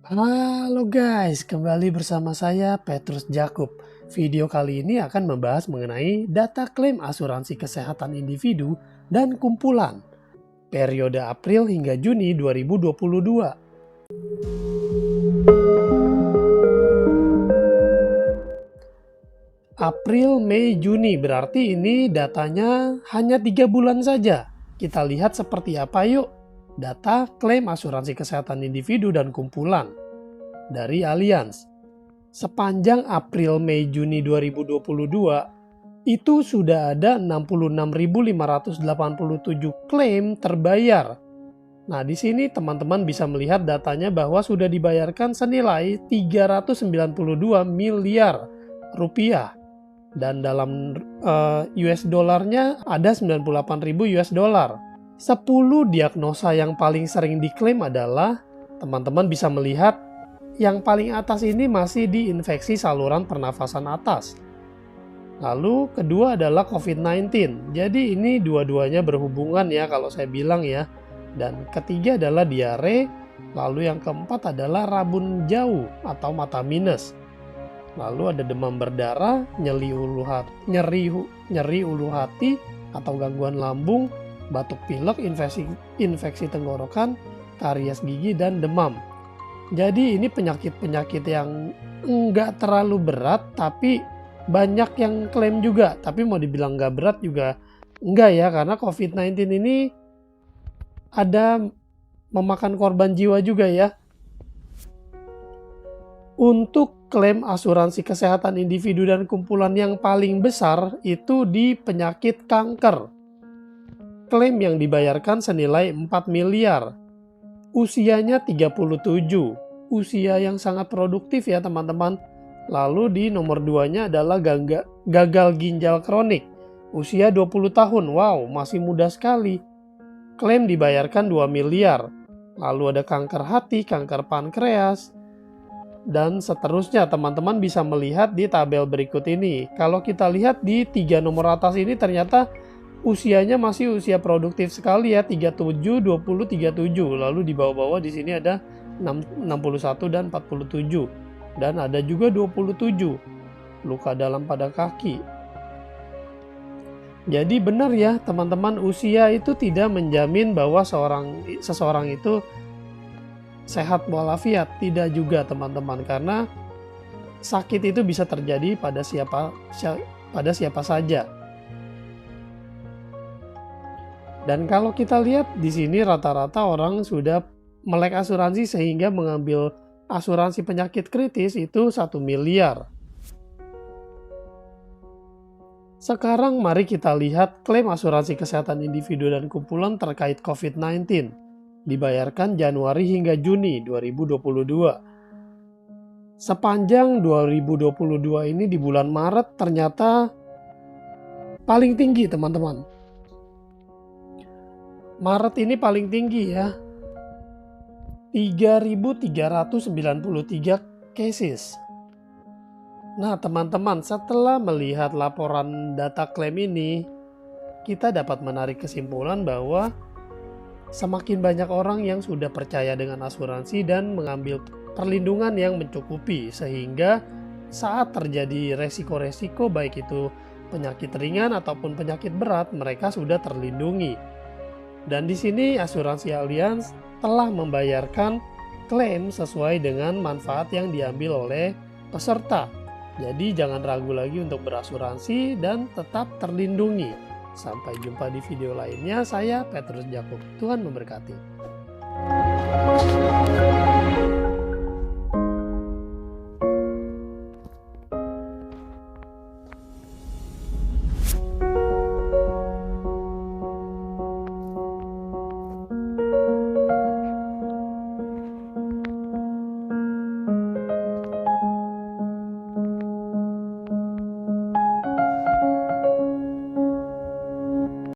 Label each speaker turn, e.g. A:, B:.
A: Halo guys, kembali bersama saya Petrus Jakub. Video kali ini akan membahas mengenai data klaim asuransi kesehatan individu dan kumpulan periode April hingga Juni 2022. April, Mei, Juni berarti ini datanya hanya 3 bulan saja. Kita lihat seperti apa yuk data klaim asuransi kesehatan individu dan kumpulan dari Allianz. Sepanjang April, Mei, Juni 2022 itu sudah ada 66.587 klaim terbayar. Nah, di sini teman-teman bisa melihat datanya bahwa sudah dibayarkan senilai 392 miliar rupiah. Dan dalam US dollarnya ada 98.000 US dollar. 10 diagnosa yang paling sering diklaim adalah, teman-teman bisa melihat yang paling atas ini masih di infeksi saluran pernafasan atas. Lalu kedua adalah COVID-19. Jadi ini dua-duanya berhubungan ya kalau saya bilang ya. Dan ketiga adalah diare. Lalu yang keempat adalah rabun jauh atau mata minus. Lalu ada demam berdarah, nyeri ulu hati atau gangguan lambung, batuk pilek, infeksi tenggorokan, karies gigi, dan demam. Jadi ini penyakit-penyakit yang enggak terlalu berat, tapi banyak yang klaim juga. Tapi mau dibilang enggak berat juga enggak ya, karena COVID-19 ini ada memakan korban jiwa juga ya. Untuk klaim asuransi kesehatan individu dan kumpulan yang paling besar itu di penyakit kanker. Klaim yang dibayarkan senilai 4 miliar. Usianya 37. Usia yang sangat produktif ya teman-teman. Lalu di nomor 2-nya adalah gagal ginjal kronik. Usia 20 tahun. Wow, masih muda sekali. Klaim dibayarkan 2 miliar. Lalu ada kanker hati, kanker pankreas, dan seterusnya. Teman-teman bisa melihat di tabel berikut ini. Kalau kita lihat di 3 nomor atas ini ternyata usianya masih usia produktif sekali ya, 37, 20, 37. Lalu di bawah-bawah di sini ada 61 dan 47. Dan ada juga 27. Luka dalam pada kaki. Jadi benar ya teman-teman, usia itu tidak menjamin bahwa seseorang itu sehat walafiat. Tidak juga teman-teman, karena sakit itu bisa terjadi pada siapa saja. Dan kalau kita lihat di sini rata-rata orang sudah melek asuransi sehingga mengambil asuransi penyakit kritis itu 1 miliar. Sekarang mari kita lihat klaim asuransi kesehatan individu dan kumpulan terkait COVID-19. Dibayarkan Januari hingga Juni 2022. Sepanjang 2022 ini di bulan Maret ternyata paling tinggi teman-teman. Maret ini paling tinggi ya, 3.393 cases. Nah teman-teman, setelah melihat laporan data klaim ini, kita dapat menarik kesimpulan bahwa semakin banyak orang yang sudah percaya dengan asuransi dan mengambil perlindungan yang mencukupi, sehingga saat terjadi resiko-resiko baik itu penyakit ringan ataupun penyakit berat, mereka sudah terlindungi. Dan di sini asuransi Allianz telah membayarkan klaim sesuai dengan manfaat yang diambil oleh peserta. Jadi jangan ragu lagi untuk berasuransi dan tetap terlindungi. Sampai jumpa di video lainnya. Saya Petrus Jakub. Tuhan memberkati.